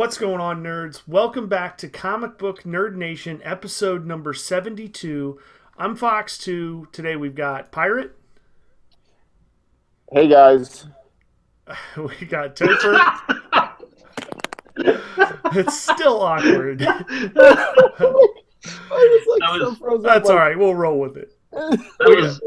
What's going on, nerds? Welcome back to Comic Book Nerd Nation, episode number 72. I'm Fox2. Today we've got Pirate. Hey guys. We got Topher. It's still awkward. That's all right. We'll roll with it. That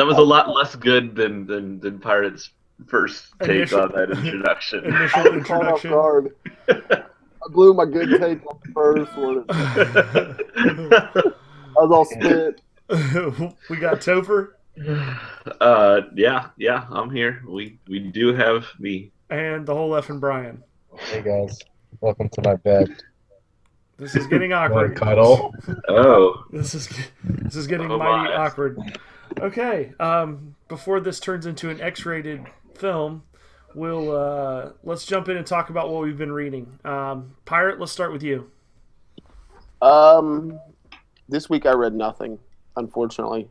was a lot less good than Pirate's first take on that introduction. Initial introduction. Guard. I blew my good take on the first one. I was all spit. We got Topher. Yeah, I'm here. We do have me. And the whole effing Brian. Hey guys, welcome to my bed. This is getting awkward. Cuddle. Oh, This is getting Oh, mighty my. awkward. Okay, before this turns into an X-rated film, let's jump in and talk about what we've been reading. Pirate, let's start with you. This week I read nothing, unfortunately.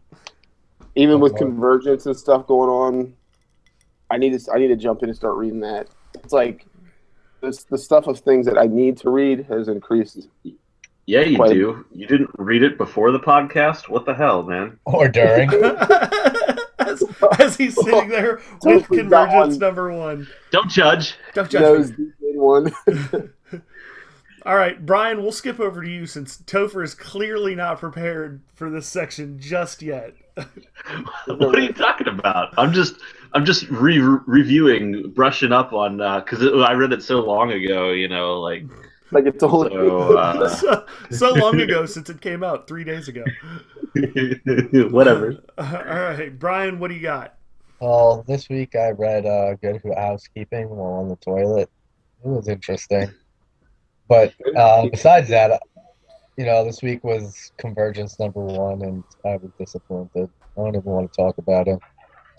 Even with Convergence and stuff going on, I need to jump in and start reading that. It's like the stuff of things that I need to read has increased. yeah, you do. You didn't read it before the podcast? What the hell, man? Or during. as he's sitting there with Convergence number one. Don't judge. Don't judge Those me. one. All right, Brian, we'll skip over to you since Topher is clearly not prepared for this section just yet. What are you talking about? I'm just reviewing, brushing up on because I read it so long ago. Like it's only so long ago since it came out 3 days ago. Whatever. All right, Brian, what do you got? Well, this week I read Good Housekeeping while on the toilet. It was interesting. But besides that, this week was Convergence number one, and I was disappointed. I don't even want to talk about it.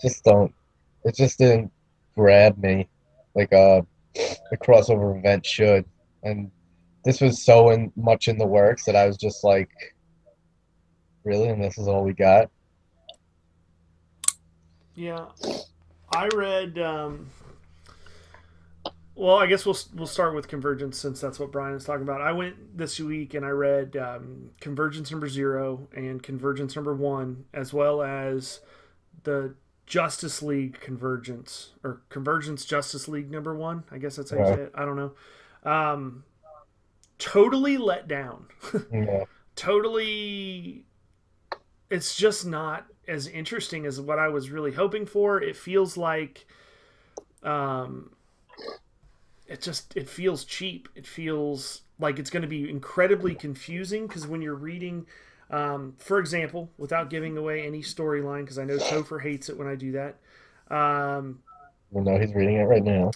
It just didn't grab me like a crossover event should. And this was so much in the works that I was just like, really? And this is all we got? Yeah, I read. Well, I guess we'll start with Convergence since that's what Brian is talking about. I went this week and I read Convergence number 0 and Convergence number 1, as well as the Justice League Convergence or Convergence Justice League number 1. I guess that's how you say it. I don't know. Totally let down. Yeah. Totally. It's just not as interesting as what I was really hoping for. It feels like, it feels cheap. It feels like it's going to be incredibly confusing because when you're reading, for example, without giving away any storyline, because I know Topher hates it when I do that. Well, no, he's reading it right now.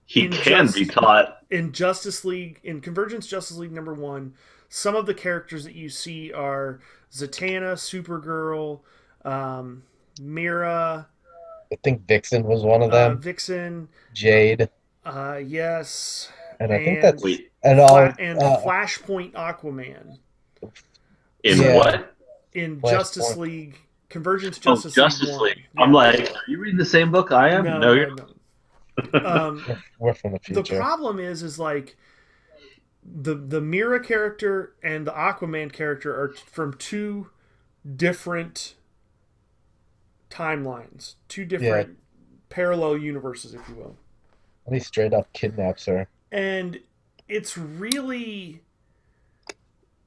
He can be caught. In Justice League, in Convergence Justice League number 1, some of the characters that you see are Zatanna, Supergirl, Mira. I think Vixen was one of them. Vixen. Jade. Yes. And I think that's... Wait. And Flashpoint Aquaman. In what? In Flashpoint. Justice League. Convergence Justice Justice League. League. Yeah. I'm like, are you reading the same book I am? No, you're no. We're from the future. The problem is like the Mira character and the Aquaman character are from two different timelines, two different parallel universes, if you will. And he straight up kidnaps her. And it's really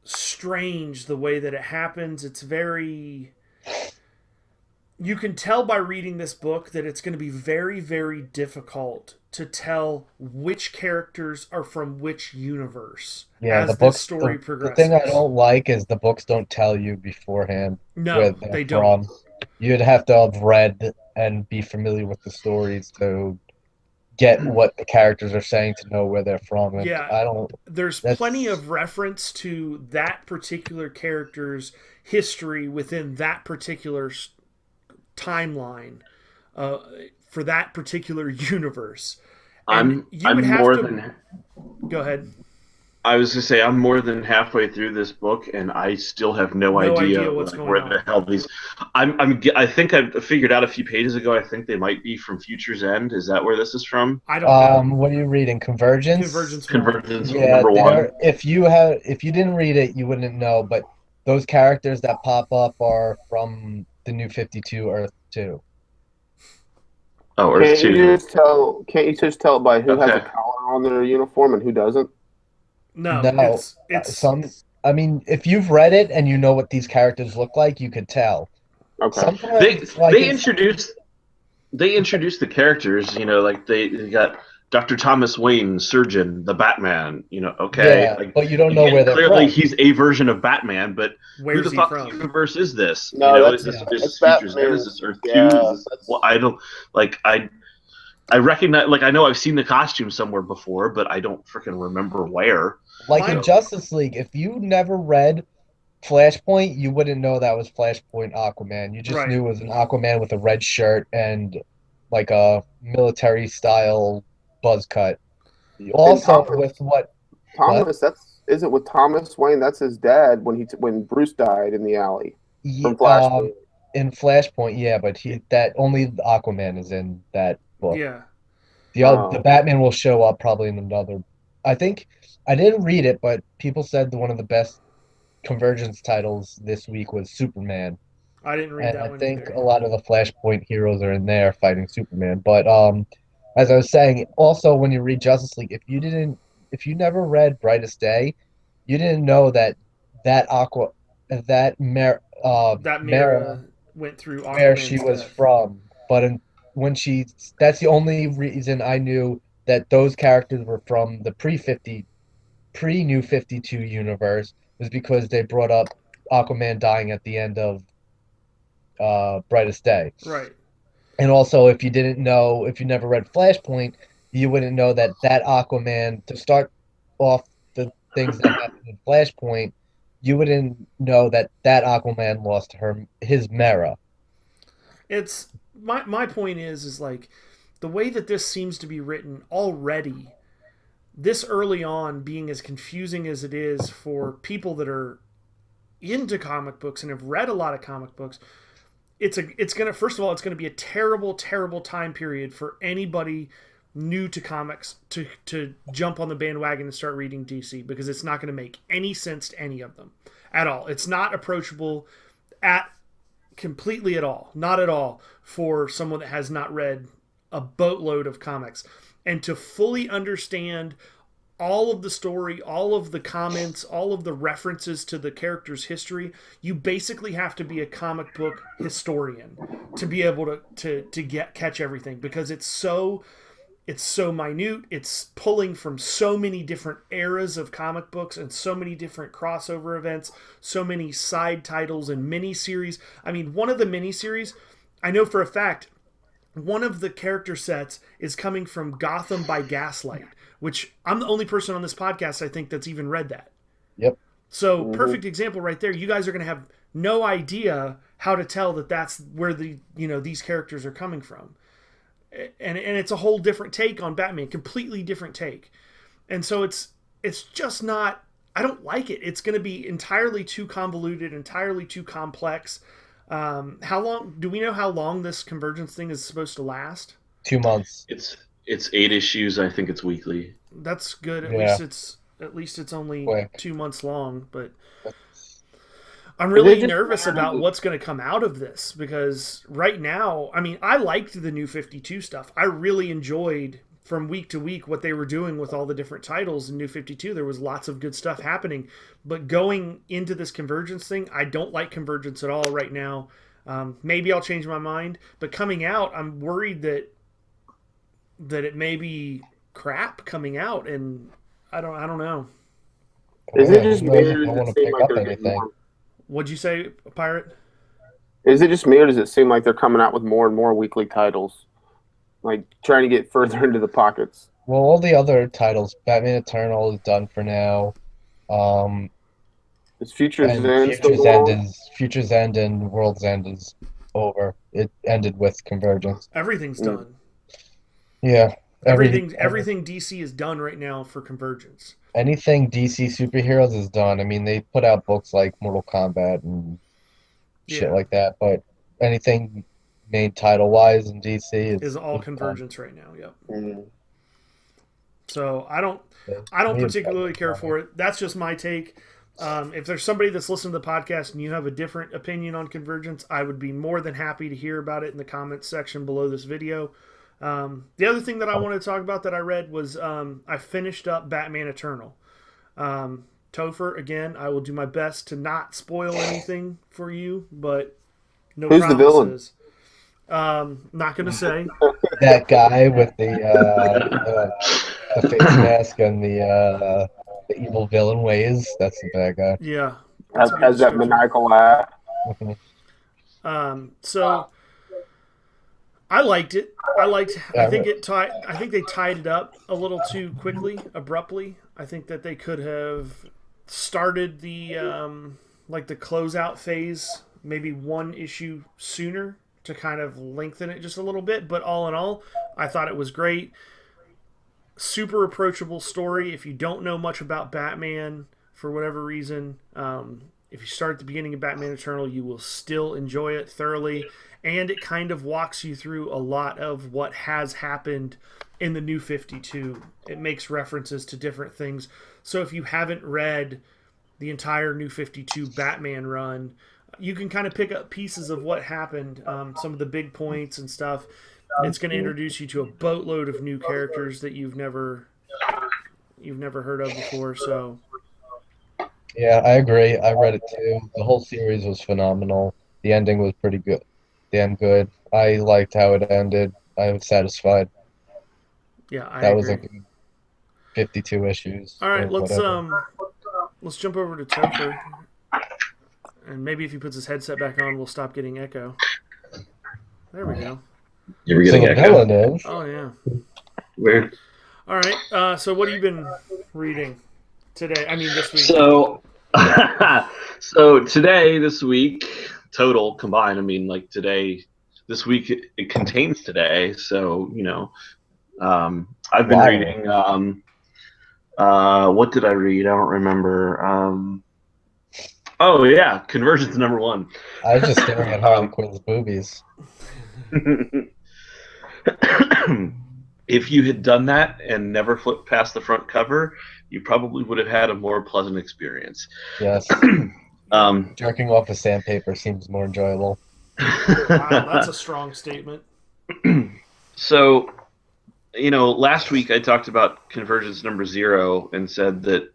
strange the way that it happens. It's very... You can tell by reading this book that it's going to be very, very difficult to tell which characters are from which universe as the story progresses. The thing I don't like is the books don't tell you beforehand where they're they don't. from. You'd have to have read and be familiar with the stories to get what the characters are saying to know where they're from. And there's plenty of reference to that particular character's history within that particular timeline for that particular universe. I'm Go ahead. I was gonna say I'm more than halfway through this book, and I still have no idea what's like, going where on. the hell these. I think I figured out a few pages ago. I think they might be from Future's End. Is that where this is from? I don't know. What are you reading? Convergence? Convergence 1. Convergence Yeah, number one. if you didn't read it, you wouldn't know, but those characters that pop up are from the New 52 Earth 2. Oh, Earth Can't you 2. just tell? Can't you just tell by who has a Okay. collar on their uniform and who doesn't? No, No, it's I mean, if you've read it and you know what these characters look like, you could tell. Okay. Sometimes, They introduced the characters. Like they got Dr. Thomas Wayne, surgeon, the Batman. Okay. Yeah, Like, but you don't know where they're clearly from. he's a version of Batman, but where's who the he fuck from? universe is this? No, Is that's this Batman. Future's End? Is this Earth 2? Yeah, Is this, well, I don't like I recognize, like, I know I've seen the costume somewhere before, but I don't freaking remember where. Like in Justice League, if you never read Flashpoint, you wouldn't know that was Flashpoint Aquaman. You just Right. knew it was an Aquaman with a red shirt and like a military style buzz cut. Also, with what Thomas, is it with Thomas Wayne? That's his dad when Bruce died in the alley from Flashpoint. in Flashpoint, yeah, but that only Aquaman is in that book. Yeah. The Batman will show up probably in another. I think I didn't read it, but people said one of the best Convergence titles this week was Superman. I didn't read And that I one think either. a lot of the Flashpoint heroes are in there fighting Superman. But as I was saying, also when you read Justice League, if you never read Brightest Day, you didn't know that Mara went through where Aquaman's she was death. from. But that's the only reason I knew that those characters were from the pre-New 52 universe was because they brought up Aquaman dying at the end of Brightest Day. Right. And also, if you never read Flashpoint, you wouldn't know that Aquaman, to start off the things that happened in Flashpoint, you wouldn't know that Aquaman lost his Mera. It's my point is like the way that this seems to be written already, this early on being as confusing as it is for people that are into comic books and have read a lot of comic books. It's gonna, first of all, it's gonna be a terrible time period for anybody new to comics to jump on the bandwagon and start reading DC, because it's not going to make any sense to any of them at all. It's not approachable completely at all, not at all, for someone that has not read a boatload of comics. And to fully understand all of the story, all of the comments, all of the references to the character's history, you basically have to be a comic book historian to be able to catch everything, because it's so minute. It's pulling from so many different eras of comic books and so many different crossover events, so many side titles and miniseries. I mean, one of the miniseries, I know for a fact, one of the character sets is coming from Gotham by Gaslight, which I'm the only person on this podcast, I think, that's even read that. Yep. So perfect example right there. You guys are going to have no idea how to tell that that's where these characters are coming from. And it's a whole different take on Batman, completely different take. And so it's just not, I don't like it. It's going to be entirely too convoluted, entirely too complex. How long, do we know how long this Convergence thing is supposed to last? 2 months. It's 8 issues. I think it's weekly. That's good. At least it's only quick. 2 months long, but I'm really nervous about what's going to come out of this, because right now, I mean, I liked the New 52 stuff. I really enjoyed from week to week what they were doing with all the different titles in New 52. There was lots of good stuff happening, but going into this Convergence thing, I don't like Convergence at all right now. Maybe I'll change my mind, but coming out, I'm worried that it may be crap coming out, and I don't know. Is it just me, or I does want it to seem pick like up they're getting anything. more? What'd you say, Pirate? Is it just me, or does it seem like they're coming out with more and more weekly titles, like trying to get further into the pockets? Well, all the other titles, Batman Eternal is done for now. Is Future's And End still going on? Future's End and World's End is over. It ended with Convergence. Everything's done. Yeah. Everything DC is done right now for Convergence. Anything DC superheroes is done. I mean, they put out books like Mortal Kombat and shit Yeah. like that, but anything main title wise in DC Is all is Convergence right now. Yep. Mm. So I don't done. particularly care for it. That's just my take. If there's somebody that's listening to the podcast and you have a different opinion on Convergence, I would be more than happy to hear about it in the comments section below this video. The other thing that I wanted to talk about that I read was I finished up Batman Eternal. Topher, again, I will do my best to not spoil anything for you, but no Who's the villain? promises. Not going to say. That guy with the face mask and the evil villain ways. That's the bad guy. Yeah. Has that description. maniacal laugh. So I liked it. I think they tied it up a little too quickly, abruptly. I think that they could have started the the closeout phase maybe one issue sooner to kind of lengthen it just a little bit. But all in all, I thought it was great. Super approachable story. If you don't know much about Batman for whatever reason, if you start at the beginning of Batman Eternal, you will still enjoy it thoroughly. And it kind of walks you through a lot of what has happened in the New 52. It makes references to different things. So if you haven't read the entire New 52 Batman run, you can kind of pick up pieces of what happened, some of the big points and stuff. It's going to introduce you to a boatload of new characters that you've never heard of before. So Yeah, I agree. I read it too. The whole series was phenomenal. The ending was pretty good. Damn good. I liked how it ended. I was satisfied. yeah, I That agree. was a good 52 issues. All right, or whatever. let's jump over to Topher, and maybe if he puts his headset back on, we'll stop getting echo. There we go. You were So getting the echo. villain is Oh yeah. Weird. All right. So what have you been reading today? I mean, this week. So, this week, total combined. I mean, like today, this week it contains today. So I've been Wow. reading. What did I read? I don't remember. Oh yeah, Convergence #1. I was just staring at Harley Quinn's boobies. If you had done that and never flipped past the front cover, you probably would have had a more pleasant experience. Yes. Um, Jerking off with sandpaper seems more enjoyable. Wow, that's a strong statement. So, last week I talked about Convergence #0 and said that,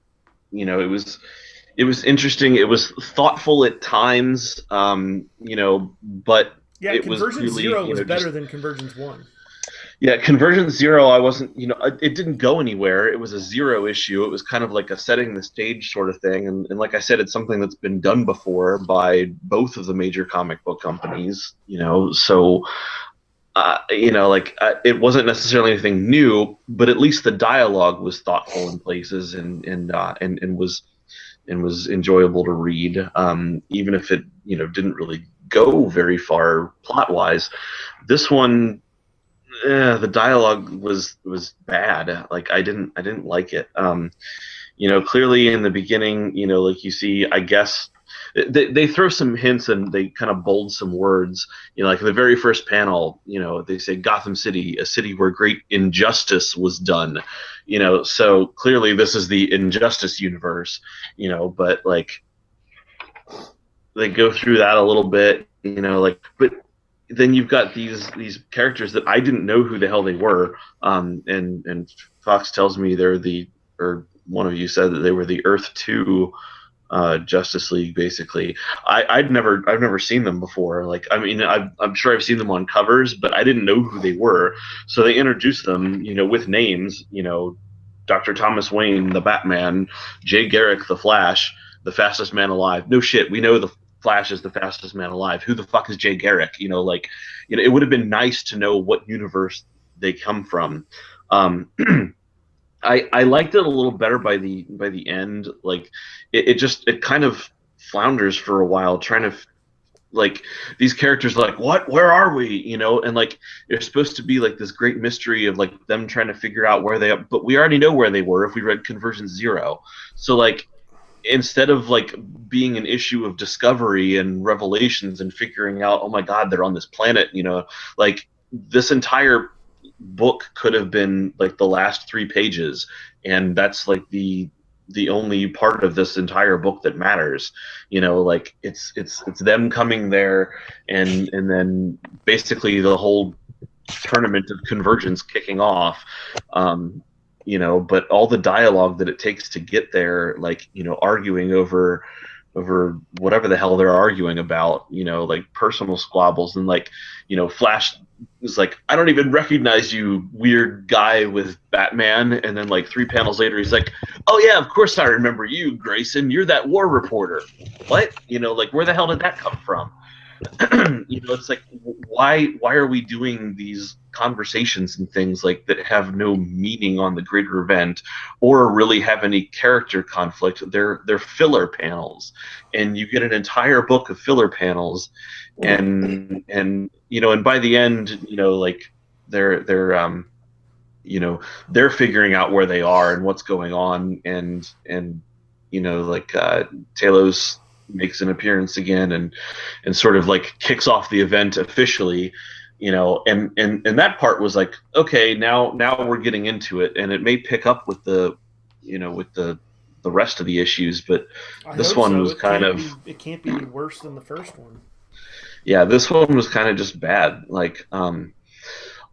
it was interesting. It was thoughtful at times, but Yeah, it was Convergence really, 0 was better just- than Convergence 1. Yeah, Convergence 0, I wasn't, it didn't go anywhere. It was a 0 issue. It was kind of like a setting the stage sort of thing. And like I said, it's something that's been done before by both of the major comic book companies, so, it wasn't necessarily anything new, but at least the dialogue was thoughtful in places and was enjoyable to read, even if it, didn't really go very far plot-wise. This one, the dialogue was bad. Like I didn't like it. Clearly in the beginning, like you see, I guess they throw some hints and they kind of bold some words. Like in the very first panel, they say Gotham City, a city where great injustice was done. So clearly this is the Injustice universe. But like they go through that a little bit. But then you've got these characters that I didn't know who the hell they were, and Fox tells me or one of you said that they were the Earth 2 Justice League, basically. I've never seen them before. Like, I mean, I'm sure I've seen them on covers, but I didn't know who they were. So they introduced them, with names, Dr. Thomas Wayne, the Batman, Jay Garrick, the Flash, the fastest man alive. No shit, we know the Flash is the fastest man alive. Who the fuck is Jay Garrick? It would have been nice to know what universe they come from. I liked it a little better by the end. Like it kind of flounders for a while, trying to like these characters are like, what, where are we, you know, and like there's supposed to be like this great mystery of like them trying to figure out where they are, but we already know where they were if we read Conversion Zero. So like instead of like being an issue of discovery and revelations and figuring out, oh my god, they're on this planet, you know, like this entire book could have been like the last 3 pages, and that's like the only part of this entire book that matters, you know, like it's them coming there, and then basically the whole tournament of convergence kicking off, you know, but all the dialogue that it takes to get there, like, you know, arguing over whatever the hell they're arguing about, you know, like personal squabbles, and like, you know, Flash is like, I don't even recognize you, weird guy with Batman, and then like 3 panels later he's like, oh yeah, of course I remember you, Grayson, you're that war reporter. What? You know, like where the hell did that come from? You know, it's like, why are we doing these conversations and things like that have no meaning on the greater event or really have any character conflict? They're filler panels, and you get an entire book of filler panels, and you know, and by the end, you know, like they're you know, they're figuring out where they are and what's going on, and you know, like Talos makes an appearance again and sort of like kicks off the event officially, you know, and that part was like, okay, now we're getting into it, and it may pick up with the, you know, with the rest of the issues, but this one was kind of, it can't be worse than the first one. Yeah, this one was kind of just bad. Like,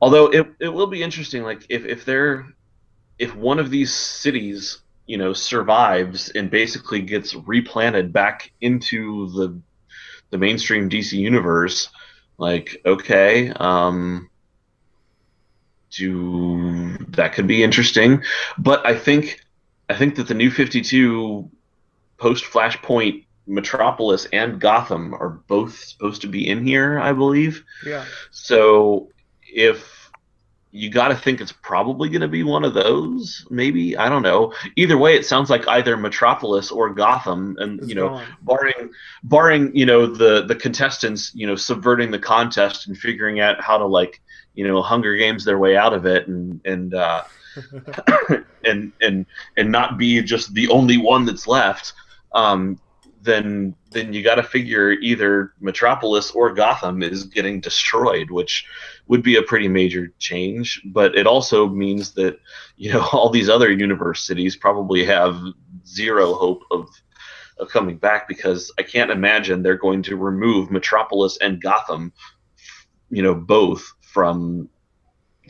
although it will be interesting, like if one of these cities, you know, survives and basically gets replanted back into the mainstream DC universe, like, okay, that could be interesting. But I think that the New 52 post Flashpoint Metropolis and Gotham are both supposed to be in here, I believe. Yeah. So if you got to think it's probably going to be one of those, maybe. I don't know. Either way, it sounds like either Metropolis or Gotham, and It's you know, gone. barring you know the contestants, you know, subverting the contest and figuring out how to, like, you know, Hunger Games their way out of it, and and not be just the only one that's left. Then you got to figure either Metropolis or Gotham is getting destroyed, which would be a pretty major change. But it also means that, you know, all these other universe cities probably have zero hope of coming back, because I can't imagine they're going to remove Metropolis and Gotham, you know, both from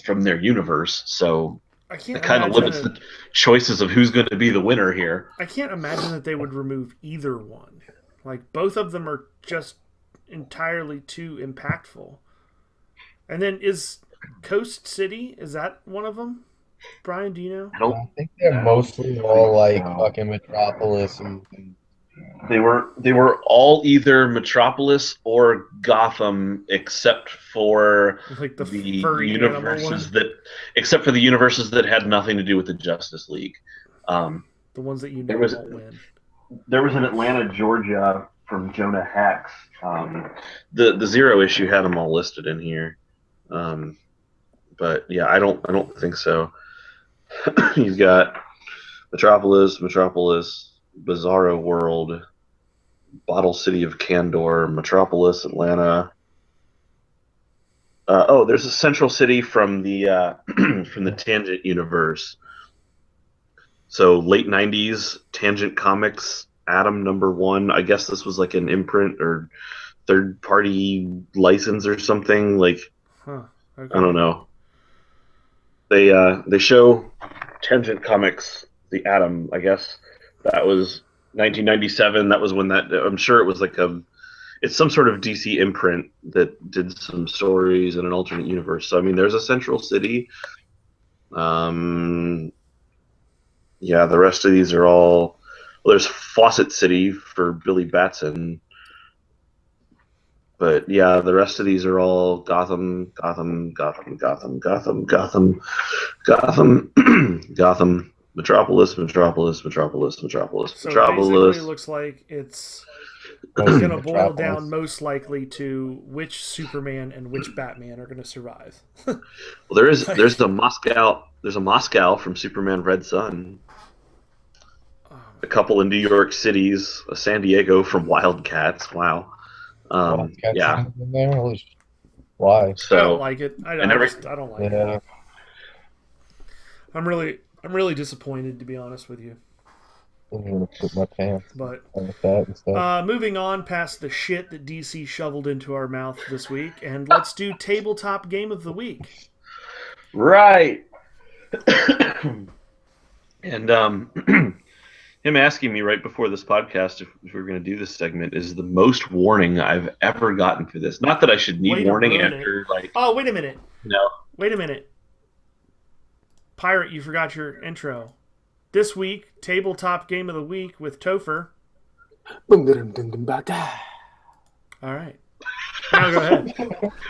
their universe. So it kind of limits the choices of who's going to be the winner here. I can't imagine that they would remove either one. Like, both of them are just entirely too impactful. And then is Coast City, is that one of them? Brian, do you know? I think they're mostly all like fucking Metropolis and They were all either Metropolis or Gotham, except for Like the universes that had nothing to do with the Justice League. The ones that you know won't win. There was an Atlanta, Georgia from Jonah Hex. The Zero issue had them all listed in here, but yeah, I don't think so. You've got Metropolis, Bizarro World, Bottle City of Candor, Metropolis, Atlanta. There's a Central City from the from the Tangent universe. So late 90s, Tangent Comics, Atom #1. I guess this was like an imprint or third-party license or something. Like, Okay. I don't know. They show Tangent Comics, the Atom. I guess that was 1997. That was when that. I'm sure it was like it's some sort of DC imprint that did some stories in an alternate universe. So I mean, there's a Central City. Yeah, the rest of these are all. Well, there's Fawcett City for Billy Batson. But yeah, the rest of these are all Gotham, Metropolis. So basically, it looks like it's It's going to boil down most likely to which Superman and which Batman are going to survive. Well, there's a Moscow from Superman Red Son. A couple in New York City's, a San Diego from Wildcats. Wow. Wildcats Yeah. in there? Why? So I don't like it. I don't like it. Yeah. I'm really disappointed, to be honest with you. I'm gonna put my pants But like that and stuff. moving on past the shit that DC shoveled into our mouth this week, and let's do tabletop game of the week. right. And him asking me right before this podcast if we were going to do this segment is the most warning I've ever gotten for this. Not that I should need warning after like. Oh, wait a minute. No. Wait a minute. Pirate, you forgot your intro. This week, tabletop game of the week with Topher. All right. Now go ahead.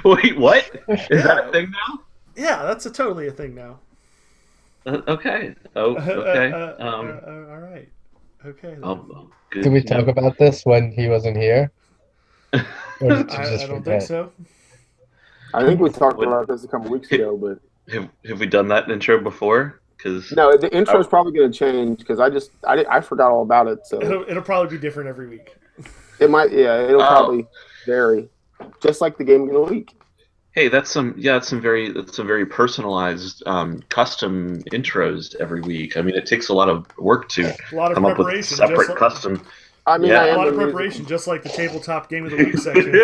Wait, what? Is that a thing now? Yeah, that's totally a thing now. Okay. Oh, okay. All right. Okay. Good. Did we talk about this when he wasn't here? Or did you I just don't forget? think so. I think we talked about this a couple weeks ago, but Have we done that intro before? Because no, the intro is probably going to change because I forgot all about it. So It'll probably be different every week. it might, it'll probably vary, just like the game of the week. hey, that's some very personalized custom intros every week. I mean, it takes a lot of work to A lot of come up with preparation. separate custom. I mean, Yeah. I A am lot a of musical- preparation, just like the tabletop game of the week section.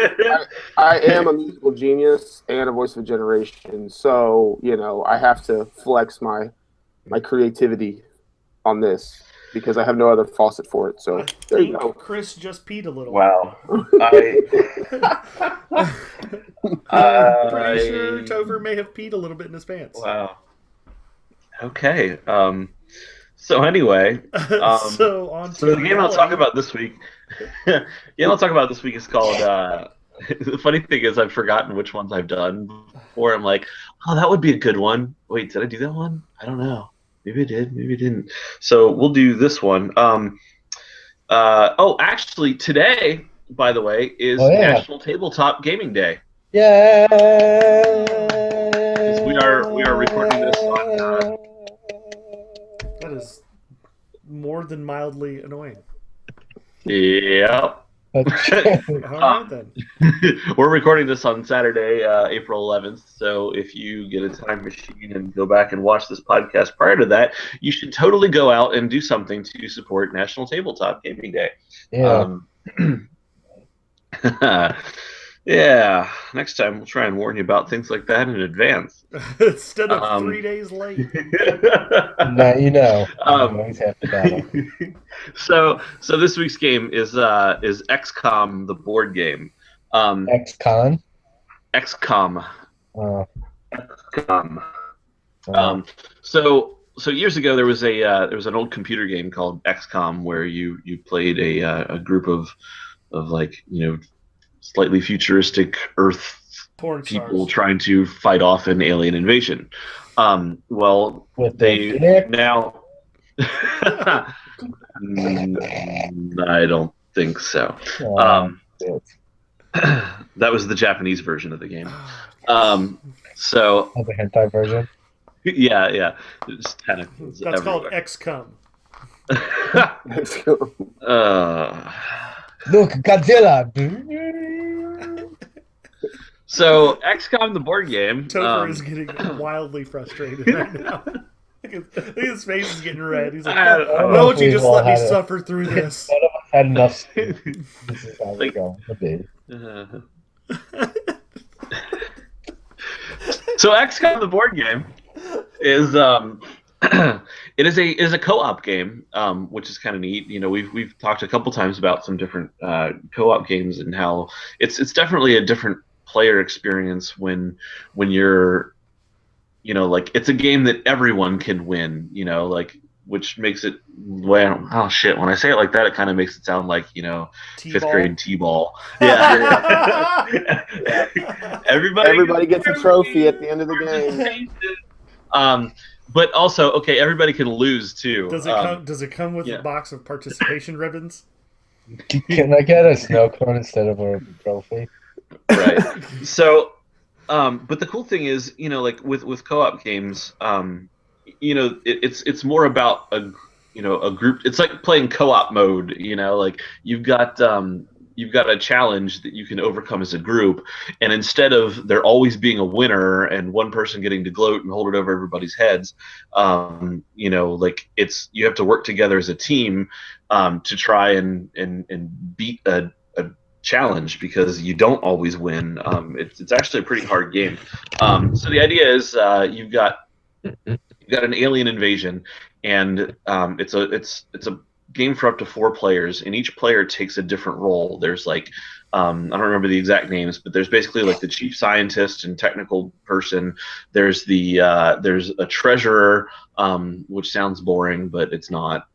I am a musical genius and a voice of a generation, so I have to flex my creativity on this because I have no other faucet for it. So I there you think go. Chris just peed a little. Wow. I'm pretty sure Topher may have peed a little bit in his pants. Wow. Okay. So anyway, So on so the game I'll talk about this week. The game I'll talk about this week is called. The funny thing is, I've forgotten which ones I've done before. I'm like, oh, that would be a good one. Wait, did I do that one? I don't know. Maybe I did. Maybe I didn't. So we'll do this one. Actually, today, by the way, is National Tabletop Gaming Day. Yeah. We are recording this on. That is more than mildly annoying. Yeah. All right then. We're recording this on Saturday, April 11th. So if you get a time machine and go back and watch this podcast prior to that, you should totally go out and do something to support National Tabletop Gaming Day. Yeah. Yeah. Next time we'll try and warn you about things like that in advance. Instead of 3 days late. Now you know. Always half the battle. So this week's game is XCOM, the board game. Ex-con. XCOM. XCOM. So years ago there was an old computer game called XCOM where you played a group of like slightly futuristic Earth Porn people stars. trying to fight off an alien invasion. Well, With they the dick? now. I don't think so. It's That was the Japanese version of the game. So the hentai version. yeah, it's tentacles That's called everywhere. XCOM. Look, Godzilla. So XCOM, the board game. Topher is getting wildly frustrated right now. Look at his face is getting red. He's like, why don't you just let me suffer through this? None of us had enough. This is how we go. Okay. So XCOM, the board game, is it is a co-op game, which is kind of neat. We've talked a couple times about some different co-op games and how it's definitely a different player experience when you're like it's a game that everyone can win. Which makes it when I say it like that, it kind of makes it sound like T-ball. fifth grade T-ball. Yeah. Everybody gets a trophy at the end of the game. But also, okay, everybody can lose too. Does it come with a box of participation ribbons? Can I get a snow cone instead of a trophy? Right. So, but the cool thing is, like with co-op games, it's more about a group. It's like playing co-op mode. Like you've got a challenge that you can overcome as a group, and instead of there always being a winner and one person getting to gloat and hold it over everybody's heads, like you have to work together as a team to try and beat a challenge, because you don't always win. It's actually a pretty hard game. So the idea is you've got an alien invasion, and it's a game for up to 4 players, and each player takes a different role. There's like I don't remember the exact names, but there's basically like the chief scientist and technical person. There's there's a treasurer, which sounds boring, but it's not.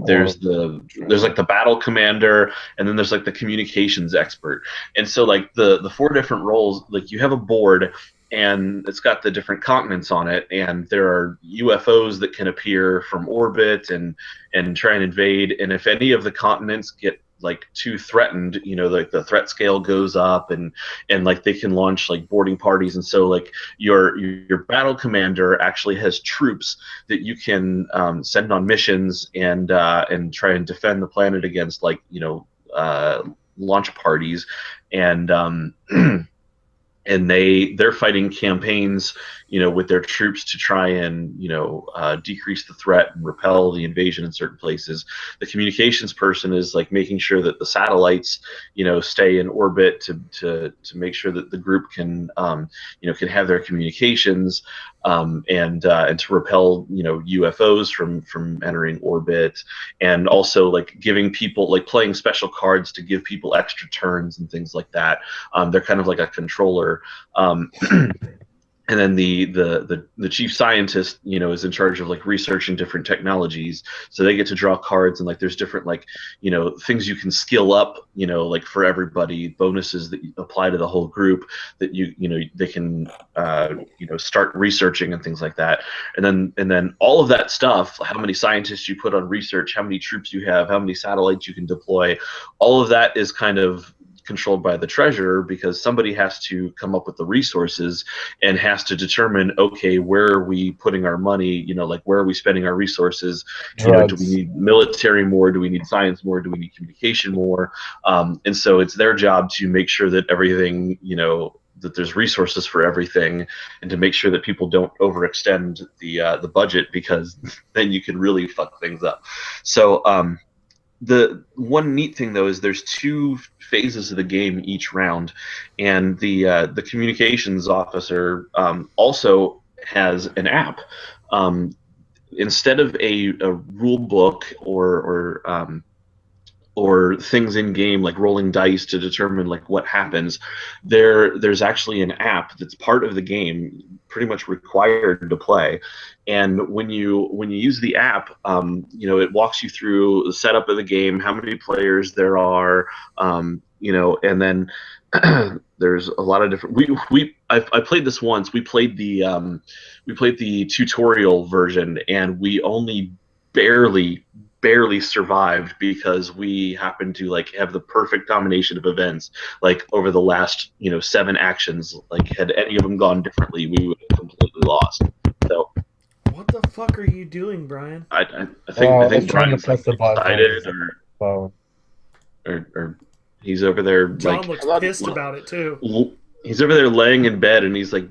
There's like the battle commander, and then there's like the communications expert. And so like the 4 different roles, like you have a board, and it's got the different continents on it, and there are UFOs that can appear from orbit and try and invade. And if any of the continents get like too threatened, like the threat scale goes up, and like they can launch like boarding parties. And so like your battle commander actually has troops that you can send on missions and try and defend the planet against like launch parties. And and they're fighting campaigns, with their troops to try and decrease the threat and repel the invasion in certain places. The communications person is like making sure that the satellites, stay in orbit to make sure that the group can can have their communications, and to repel UFOs from entering orbit, and also like giving people, like playing special cards to give people extra turns and things like that. They're kind of like a controller. And then the chief scientist, is in charge of like researching different technologies. So they get to draw cards, and like there's different like things you can skill up, like for everybody, bonuses that apply to the whole group that they can start researching and things like that. And then all of that stuff, how many scientists you put on research, how many troops you have, how many satellites you can deploy, all of that is kind of controlled by the treasurer, because somebody has to come up with the resources and has to determine, okay, where are we putting our money, like where are we spending our resources, do we need military more, do we need science more, do we need communication more, and so it's their job to make sure that everything, that there's resources for everything, and to make sure that people don't overextend the budget, because then you can really fuck things up. So the one neat thing though is there's 2 phases of the game each round, and the communications officer also has an app. Instead of a rule book or things in game like rolling dice to determine like what happens, there's actually an app that's part of the game, pretty much required to play. And when you use the app, it walks you through the setup of the game, how many players there are, and then there's a lot of different. I played this once. We played the tutorial version, and we only barely survived because we happened to like have the perfect combination of events, like over the last 7 actions. Like had any of them gone differently, we would have completely lost. So what the fuck are you doing, Brian? I think Brian's press the button excited or he's over there. John like, looks pissed about it too. He's over there laying in bed, and he's like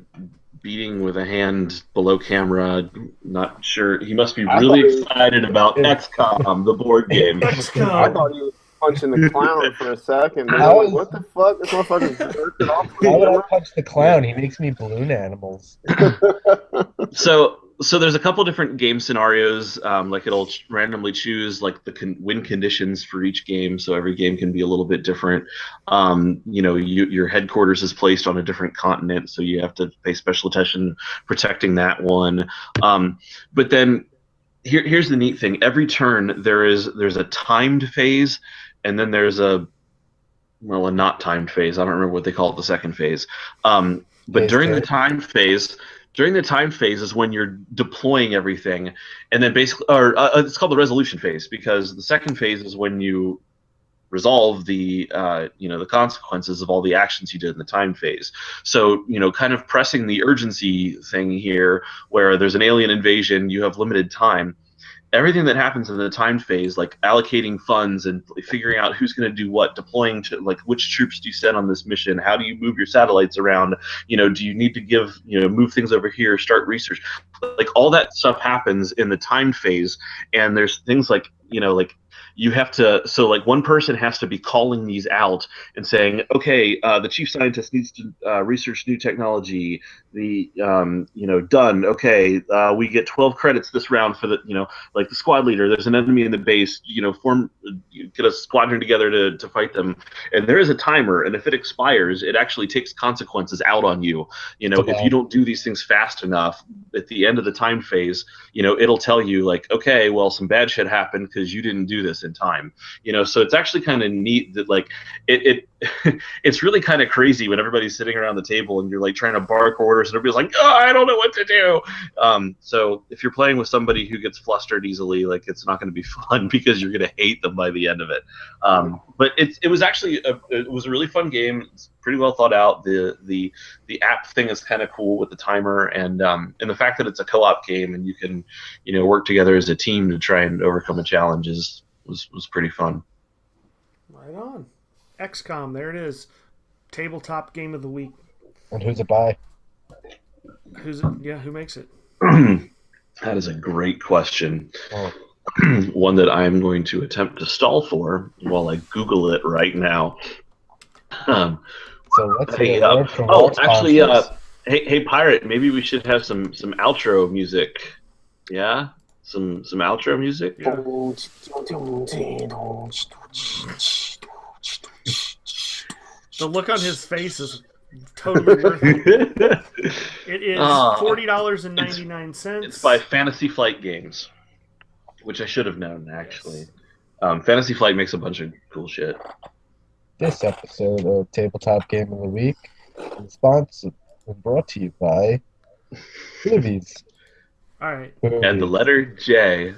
beating with a hand below camera. Not sure. He must be really excited about XCOM, the board game. XCOM. I thought he was punching the clown for a second. Like, what the fuck? This motherfucker's jerking off. Why would I punch the clown? He makes me balloon animals. So there's a couple different game scenarios. Like it'll randomly choose like the win conditions for each game, so every game can be a little bit different. Your headquarters is placed on a different continent, so you have to pay special attention protecting that one. But then here's the neat thing: every turn there's a timed phase, and then there's a not timed phase. I don't remember what they call it, the second phase. But during the time phase. During the time phase is when you're deploying everything, and then basically, it's called the resolution phase, because the second phase is when you resolve the the consequences of all the actions you did in the time phase. So kind of pressing the urgency thing here, where there's an alien invasion, you have limited time. Everything that happens in the time phase, like allocating funds and figuring out who's going to do what, deploying to like which troops do you send on this mission, how do you move your satellites around, do you need to move things over here, start research, like all that stuff happens in the time phase. And there's things like you have to, so like one person has to be calling these out and saying, okay, the chief scientist needs to research new technology. Done. Okay, we get 12 credits this round for the, like the squad leader. There's an enemy in the base. Get a squadron together to fight them. And there is a timer, and if it expires, it actually takes consequences out on you. If you don't do these things fast enough, at the end of the time phase, it'll tell you like, okay, well, some bad shit happened because you didn't do this in time. So it's actually kind of neat that like it's really kind of crazy when everybody's sitting around the table and you're like trying to bark orders and everybody's like, oh, I don't know what to do. So if you're playing with somebody who gets flustered easily, like it's not going to be fun because you're going to hate them by the end of it. But it was actually it was a really fun game. It's pretty well thought out. The app thing is kind of cool with the timer and the fact that it's a co-op game and you can work together as a team to try and overcome a challenge was pretty fun. Right on. XCOM, there it is. Tabletop game of the week. And who's it by? Who makes it? That is a great question. Oh. One that I'm going to attempt to stall for while I Google it right now. So let's hey, hey, Pirate, maybe we should have some outro music. Yeah? Some outro music? Yeah. The look on his face is totally worth it. It is $40.99. It's by Fantasy Flight Games, which I should have known, actually. Fantasy Flight makes a bunch of cool shit. This episode of Tabletop Game of the Week is sponsored and brought to you by Movies. All right. And the letter J.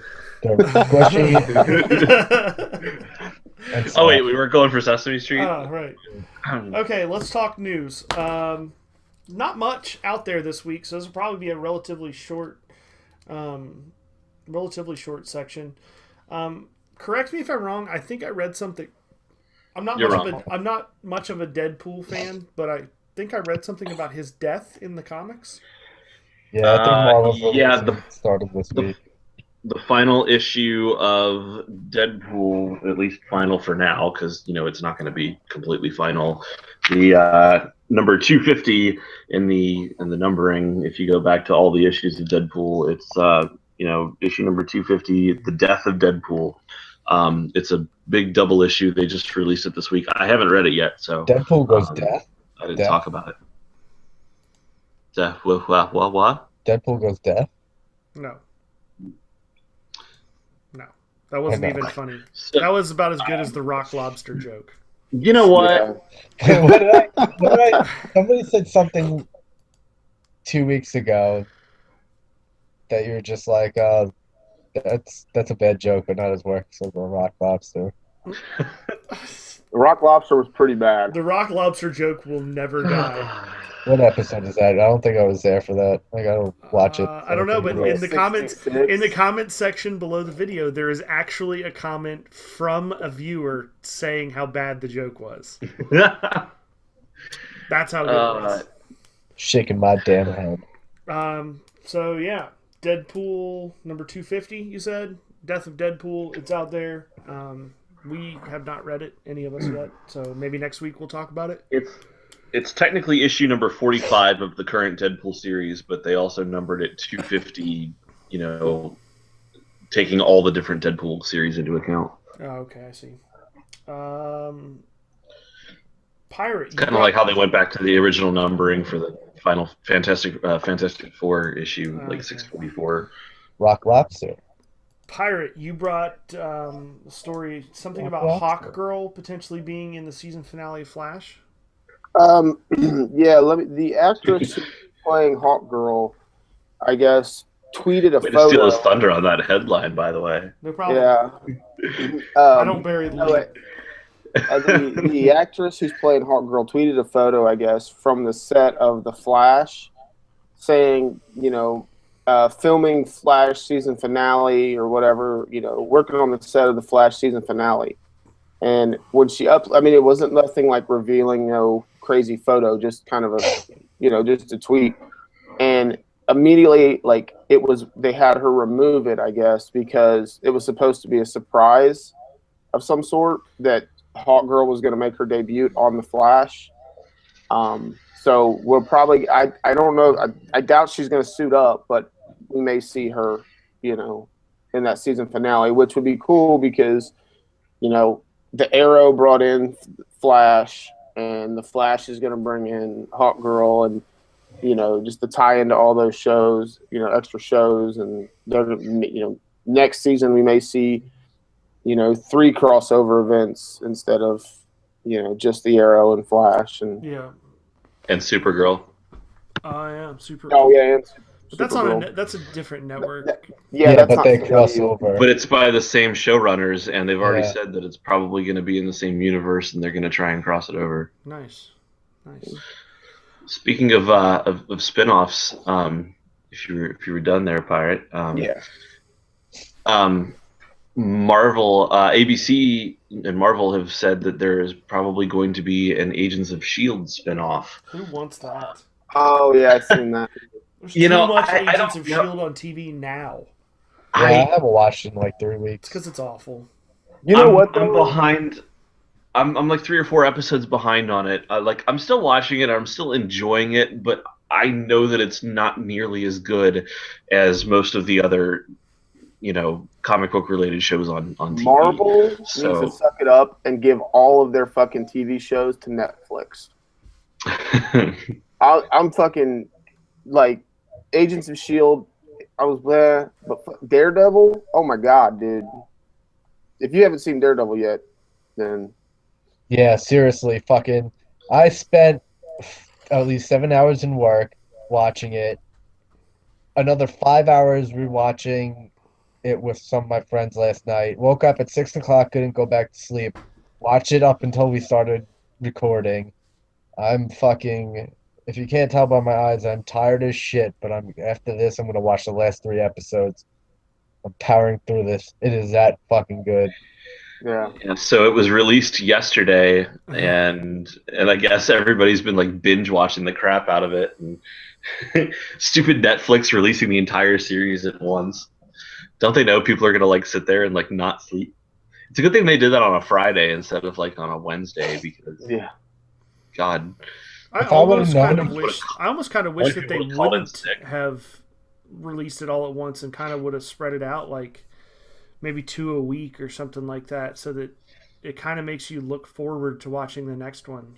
Oh, wait, we weren't going for Sesame Street? Oh, right. Okay, let's talk news. Not much out there this week, so this will probably be a relatively short section. Correct me if I'm wrong. I think I read something. I'm not much of a Deadpool fan, but I think I read something about his death in the comics. Yeah, I think Marvel started this week. The final issue of Deadpool, at least final for now, because it's not going to be completely final. The number 250 in the numbering. If you go back to all the issues of Deadpool, it's issue number 250, The Death of Deadpool. It's a big double issue. They just released it this week. I haven't read it yet, so Deadpool goes death. I didn't talk about it. What? Deadpool goes death. No, that wasn't even funny. That was about as good as the Rock Lobster joke. You know what? Yeah. Somebody said something 2 weeks ago that you were just like, that's a bad joke, but not as worse as the Rock Lobster. The Rock Lobster was pretty bad. The Rock Lobster joke will never die. What episode is that? I don't think I was there for that. I gotta watch it. I don't know, but in the comments section below the video, there is actually a comment from a viewer saying how bad the joke was. That's how good it was. Shaking my damn head. So yeah, Deadpool number 250. You said Death of Deadpool. It's out there. We have not read it, any of us yet. So maybe next week we'll talk about it. It's technically issue number 45 of the current Deadpool series, but they also numbered it 250, taking all the different Deadpool series into account. Oh, okay, I see. Pirate. Kind of like how they went back to the original numbering for the final Fantastic Four issue, like 644. Rock Lobster. Pirate, you brought a story, something about Hawk Girl potentially being in the season finale of Flash. The actress playing Hawk Girl, I guess, tweeted a Way photo. to steal his thunder on that headline, by the way. No problem. Yeah. I don't bury the lead. The actress who's playing Hawkgirl tweeted a photo, I guess, from the set of The Flash, saying, filming Flash season finale or whatever, working on the set of the Flash season finale. And when she it wasn't nothing like revealing, no crazy photo, just kind of just a tweet. And immediately, like, they had her remove it, I guess, because it was supposed to be a surprise of some sort that Hawkgirl was going to make her debut on The Flash. So we'll probably, I don't know, I doubt she's going to suit up, but we may see her, in that season finale, which would be cool because, the Arrow brought in Flash, and the Flash is going to bring in Hawkgirl, and just to tie into all those shows, extra shows, and next season we may see, 3 crossover events instead of, just the Arrow and Flash and Supergirl. Super. Oh yeah, and but that's a different network. Yeah, but they cross over. But it's by the same showrunners, and they've already said that it's probably going to be in the same universe, and they're going to try and cross it over. Nice. Speaking of spin-offs, if you were done there, Pirate. Marvel, ABC, and Marvel have said that there is probably going to be an Agents of S.H.I.E.L.D. spin-off. Who wants that? Oh yeah, I've seen that. There's too much Agents of S.H.I.E.L.D. on TV now. I haven't watched it in like 3 weeks. It's because it's awful. You know what? I'm behind. I'm like 3 or 4 episodes behind on it. I'm still watching it. I'm still enjoying it, but I know that it's not nearly as good as most of the other, comic book related shows on TV. Marvel needs to suck it up and give all of their fucking TV shows to Netflix. I'm fucking like Agents of S.H.I.E.L.D. I was there, but Daredevil. Oh my god, dude! If you haven't seen Daredevil yet, then yeah, seriously, fucking. I spent at least 7 hours in work watching it. Another 5 hours rewatching it with some of my friends last night. Woke up at 6 o'clock, couldn't go back to sleep. Watched it up until we started recording. I'm fucking. If you can't tell by my eyes, I'm tired as shit. But after this, I'm gonna watch the last 3 episodes. I'm powering through this. It is that fucking good. Yeah. So it was released yesterday, and I guess everybody's been like binge watching the crap out of it. And stupid Netflix releasing the entire series at once. Don't they know people are gonna like sit there and like not sleep? It's a good thing they did that on a Friday instead of like on a Wednesday because God. I almost kind of wish that they wouldn't have released it all at once and kind of would have spread it out like maybe 2 a week or something like that, so that it kind of makes you look forward to watching the next one,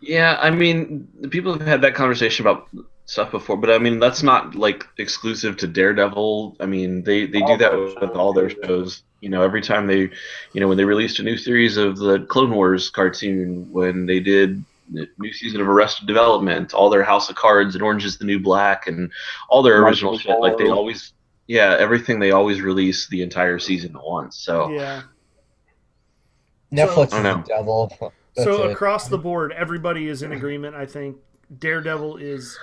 Yeah, I mean, people have had that conversation about stuff before, but I mean, that's not like exclusive to Daredevil. I mean, they do that with all their shows. Every time they, when they released a new series of the Clone Wars cartoon, when they did new season of Arrested Development, all their House of Cards and Orange is the New Black, and all their original shit. Like they always, everything they always release the entire season at once. So Netflix is the devil. Across the board, everybody is in agreement. I think Daredevil is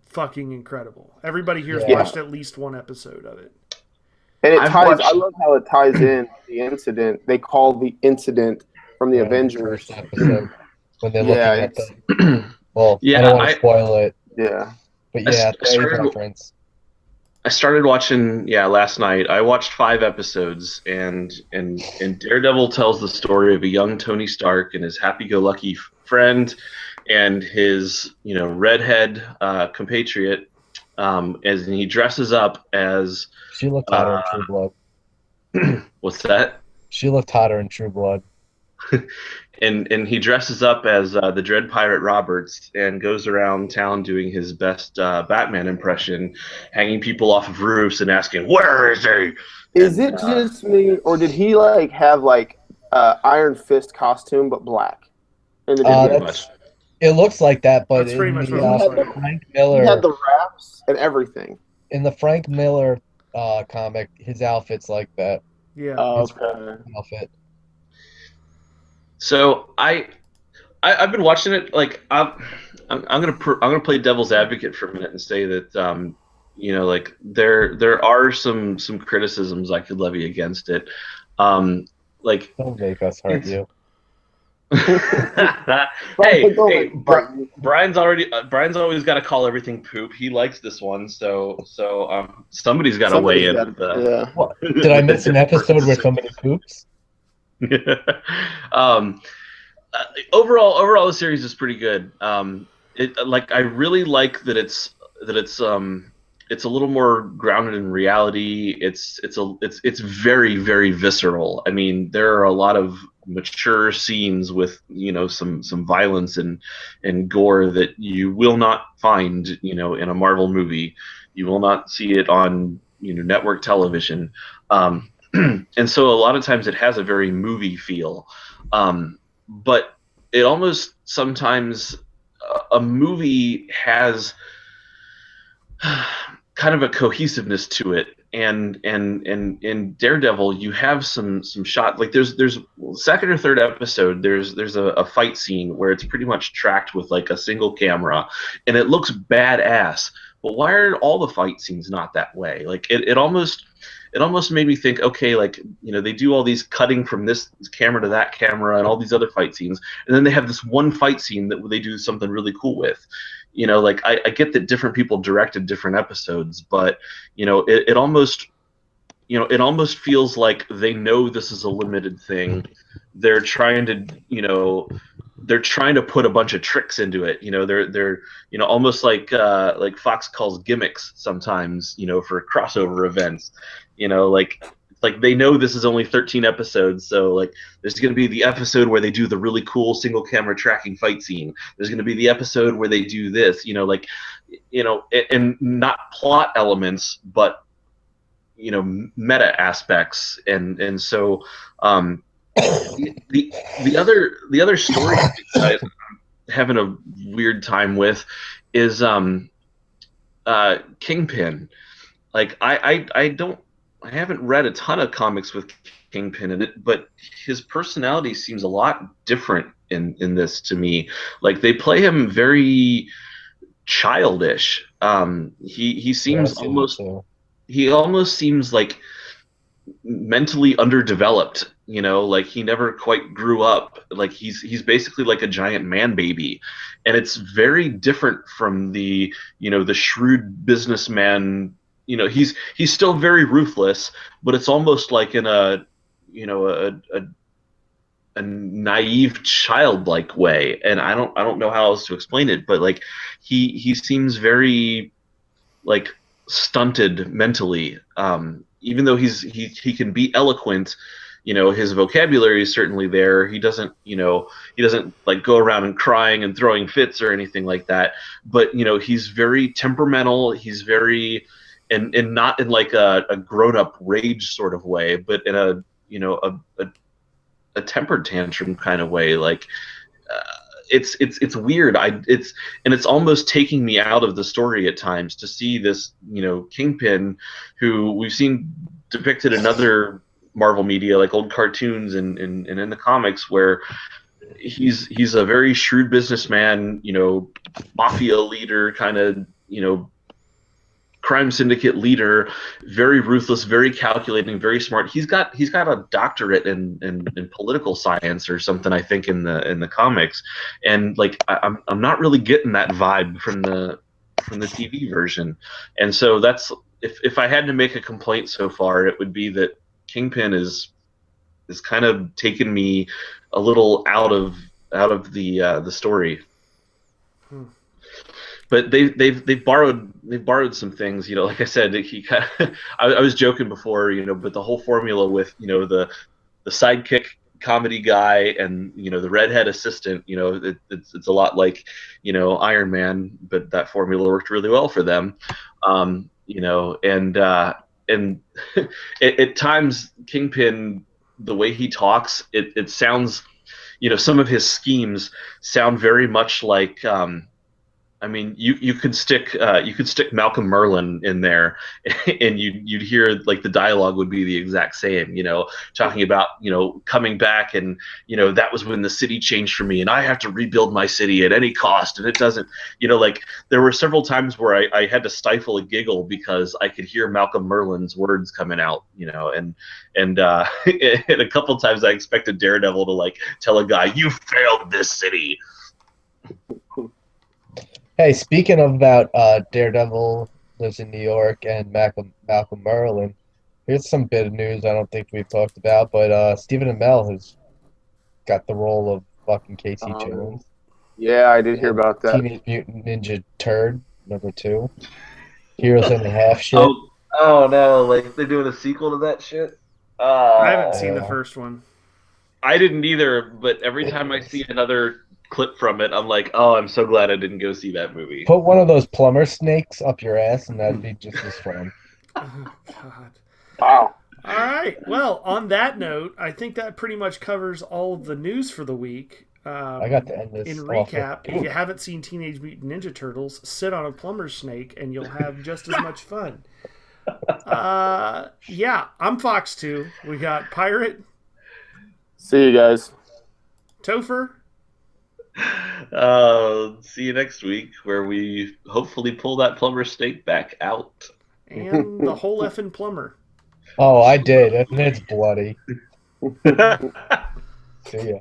fucking incredible. Everybody here has watched at least 1 episode of it. And I love how it ties in the incident. They call the incident from the Avengers episode. When they're looking at the... Well, I don't want to spoil it. Yeah. But reference. I started watching, last night. I watched 5 episodes, and Daredevil tells the story of a young Tony Stark and his happy-go-lucky friend and his, redhead compatriot, as he dresses up as... She looked hotter in True Blood. What's that? She looked hotter in True Blood. And he dresses up as the Dread Pirate Roberts and goes around town doing his best Batman impression, hanging people off of roofs and asking, "Where is he?" Is it just me, or did he have Iron Fist costume but black? It looks like that, but that's pretty much Frank Miller, he had the wraps and everything. In the Frank Miller comic, his outfit's like that. Yeah. Okay. Outfit. So I've been watching it. Like I'm gonna play devil's advocate for a minute and say that like there are some criticisms I could levy against it. Um, like Don't make us hurt it's you. hey, Don't hey, make me fight you. Brian's always got to call everything poop. He likes this one, so somebody's got to weigh Somebody's in. got yeah. What? Did I miss an episode where somebody poops? um, overall, the series is pretty good. I really like that it's a little more grounded in reality. It's very very visceral. I mean, there are a lot of mature scenes with some violence and gore that you will not find in a Marvel movie. You will not see it on network television. And so a lot of times it has a very movie feel, but it almost sometimes a movie has kind of a cohesiveness to it. And in Daredevil, you have some shot, like there's second or third episode, there's a fight scene where it's pretty much tracked with like a single camera, and it looks badass. But why are all the fight scenes not that way? Like it almost made me think, okay, like they do all these cutting from this camera to that camera and all these other fight scenes, and then they have this one fight scene that they do something really cool with. Like I get that different people directed different episodes, but it almost feels like they know this is a limited thing. They're trying to put a bunch of tricks into it. They're almost like Fox calls gimmicks sometimes, for crossover events. Like they know this is only 13 episodes, so like there's going to be the episode where they do the really cool single camera tracking fight scene. There's going to be the episode where they do this, and not plot elements, but meta aspects, and so the other story I'm having a weird time with is Kingpin. Like I haven't read a ton of comics with Kingpin in it, but his personality seems a lot different in this to me. Like they play him very childish. He seems almost seems like mentally underdeveloped. Like he never quite grew up. Like he's basically like a giant man baby, and it's very different from the the shrewd businessman. He's still very ruthless, but it's almost like in a naive childlike way, and I don't know how else to explain it, but like he seems very like stunted mentally, even though he can be eloquent. His vocabulary is certainly there. He doesn't like go around and crying and throwing fits or anything like that, but he's very temperamental. He's very and not in like a grown-up rage sort of way, but in a tempered tantrum kind of way. Like it's weird. It's almost taking me out of the story at times to see this Kingpin, who we've seen depicted in other Marvel media, like old cartoons and in the comics, where he's a very shrewd businessman, mafia leader, kind of crime syndicate leader, very ruthless, very calculating, very smart. He's got a doctorate in political science or something, I think, in the comics, and like I'm not really getting that vibe from the TV version, and so that's if I had to make a complaint so far, it would be that Kingpin is kind of taken me a little out of the story. But they've borrowed some things, like I said. I was joking before, but the whole formula with the sidekick comedy guy and the redhead assistant, it's a lot like Iron Man, but that formula worked really well for them, and at times Kingpin, the way he talks, it sounds, some of his schemes sound very much like I mean, you could stick Malcolm Merlin in there, and you'd hear like the dialogue would be the exact same. Talking about coming back, and that was when the city changed for me, and I have to rebuild my city at any cost, and it doesn't. Like there were several times where I had to stifle a giggle because I could hear Malcolm Merlin's words coming out. And and a couple times I expected Daredevil to like tell a guy, "You failed this city." Hey, speaking of about Daredevil lives in New York and Malcolm Merlin, here's some bit of news I don't think we've talked about, but Stephen Amell has got the role of fucking Casey Jones. Yeah, I did hear about that. Teenage Mutant Ninja Turd, #2. Heroes in the Half shit. Oh no! Like they're doing a sequel to that shit. I haven't seen the first one. I didn't either, but every time I see another clip from it, I'm like, oh, I'm so glad I didn't go see that movie. Put one of those plumber snakes up your ass, and that'd be just as fun. Oh, God. Wow. All right. Well, on that note, I think that pretty much covers all of the news for the week. I got to end this. In recap, if you haven't seen Teenage Mutant Ninja Turtles, sit on a plumber snake and you'll have just as much fun. Yeah, I'm Fox 2. We got Pirate. See you guys. Topher. See you next week, where we hopefully pull that plumber snake back out. And the whole effing plumber. Oh, I did, and it's bloody. See ya.